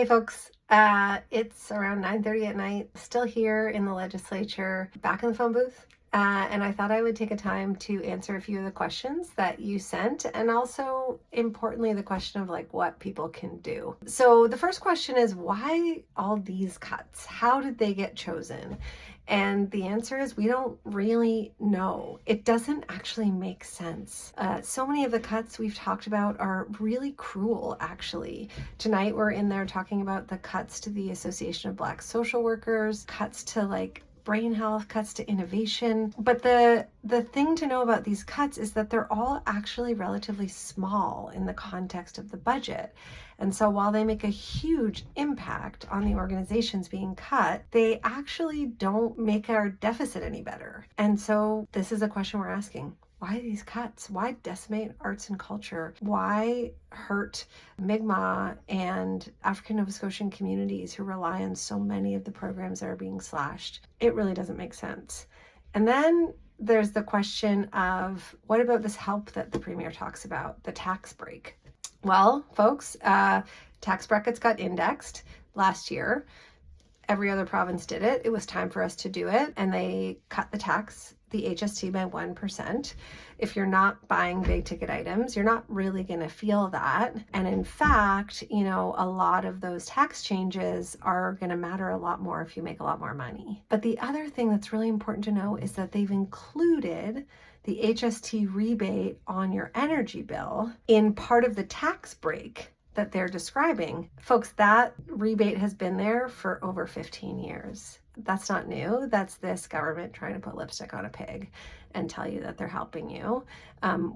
Hey folks, it's around 9:30 at night, still here in the legislature, back in the phone booth. And I thought I would take a time to answer a few of the questions that you sent, and also importantly, the question of like what people can do. So the first question is, why all these cuts? How did they get chosen? And the answer is we don't really know. It doesn't actually make sense. So many of the cuts we've talked about are really cruel, actually. Tonight we're in there talking about the cuts to the Association of Black Social Workers, cuts to like brain health, cuts to innovation. But the thing to know about these cuts is that they're all actually relatively small in the context of the budget. And so while they make a huge impact on the organizations being cut, they actually don't make our deficit any better. And so this is a question we're asking. Why these cuts? Why decimate arts and culture? Why hurt Mi'kmaq and African Nova Scotian communities who rely on so many of the programs that are being slashed? It really doesn't make sense. And then there's the question of, what about this help that the Premier talks about, the tax break? Well, folks, tax brackets got indexed last year. Every other province did it. It was time for us to do it. And they cut the tax, the HST, by 1%. If you're not buying big ticket items, you're not really going to feel that. And in fact, a lot of those tax changes are going to matter a lot more if you make a lot more money. But the other thing that's really important to know is that they've included the HST rebate on your energy bill in part of the tax break that they're describing. Folks, that rebate has been there for over 15 years. That's not new. That's this government trying to put lipstick on a pig and tell you that they're helping you,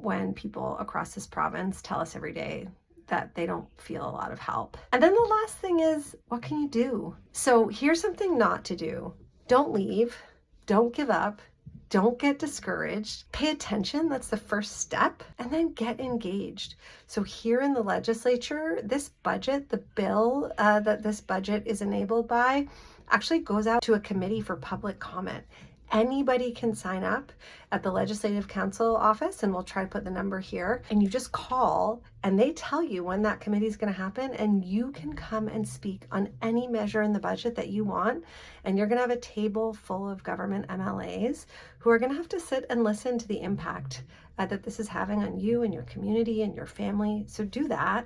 when people across this province tell us every day that they don't feel a lot of help. And then the last thing is, what can you do? So here's something not to do. Don't leave. Don't give up. Don't get discouraged. Pay attention. That's the first step. And then get engaged. So here in the legislature, this budget, the bill that this budget is enabled by, actually goes out to a committee for public comment. Anybody can sign up at the Legislative Counsel office, and we'll try to put the number here, and you just call and they tell you when that committee is going to happen, and you can come and speak on any measure in the budget that you want. And you're going to have a table full of government MLAs who are going to have to sit and listen to the impact that this is having on you and your community and your family. So do that.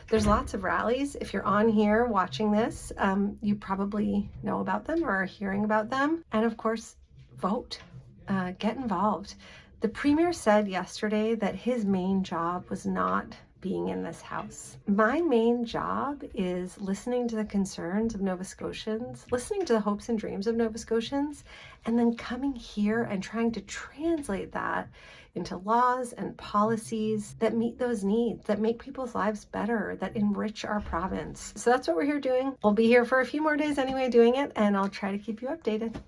There's lots of rallies. If you're on here watching this, you probably know about them or are hearing about them. And of course, vote, get involved. The Premier said yesterday that his main job was not being in this house. My main job is listening to the concerns of Nova Scotians, listening to the hopes and dreams of Nova Scotians, and then coming here and trying to translate that into laws and policies that meet those needs, that make people's lives better, that enrich our province. So that's what we're here doing. We'll be here for a few more days anyway doing it, and I'll try to keep you updated.